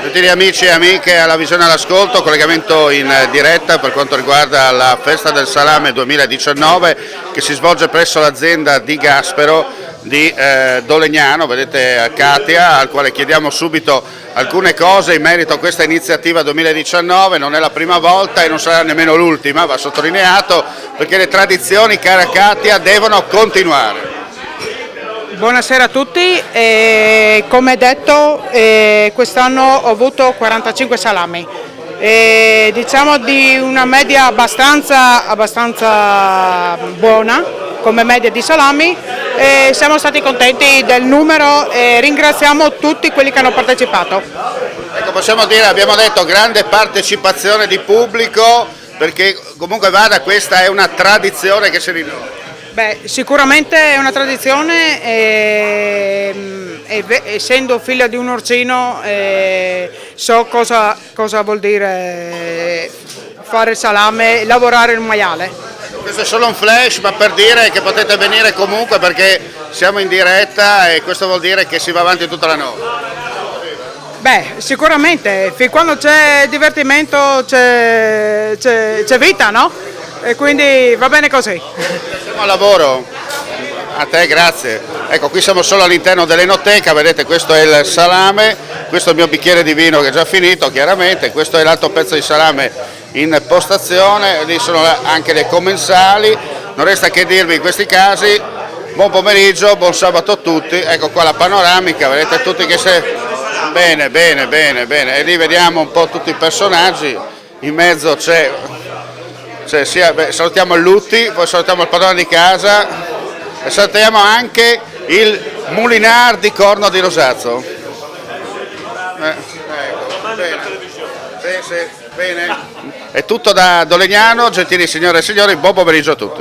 Gentili amici e amiche alla Visione all'Ascolto, collegamento in diretta per quanto riguarda la Festa del Salame 2019 che si svolge presso l'azienda di Gaspero di Dolegnano. Vedete Katia, al quale chiediamo subito alcune cose in merito a questa iniziativa 2019. Non è la prima volta e non sarà nemmeno l'ultima, va sottolineato, perché le tradizioni, cara Katia, devono continuare. Buonasera a tutti, come detto quest'anno ho avuto 45 salami, diciamo di una media abbastanza buona come media di salami, siamo stati contenti del numero e ringraziamo tutti quelli che hanno partecipato. Ecco, possiamo dire, abbiamo detto, grande partecipazione di pubblico, perché comunque questa è una tradizione che si rinnova. Beh, sicuramente è una tradizione, essendo figlia di un orcino so cosa vuol dire fare il salame, lavorare il maiale. Questo è solo un flash, ma per dire che potete venire comunque perché siamo in diretta e questo vuol dire che si va avanti tutta la notte. Beh, sicuramente, fin quando c'è divertimento c'è vita, no? E quindi va bene così. Siamo al lavoro. A te, grazie. Ecco, qui siamo solo all'interno dell'enoteca, vedete, questo è il salame, questo è il mio bicchiere di vino che è già finito, chiaramente, questo è l'altro pezzo di salame in postazione, lì sono anche le commensali. Non resta che dirvi in questi casi buon pomeriggio, buon sabato a tutti. Ecco qua la panoramica, vedete tutti che bene, e lì vediamo un po' tutti i personaggi, in mezzo c'è salutiamo il Lutti, poi salutiamo il padrone di casa e salutiamo anche il Mulinar di Corno di Rosazzo. Bene. È tutto da Dolegnano, gentili signore e signori, buon pomeriggio a tutti.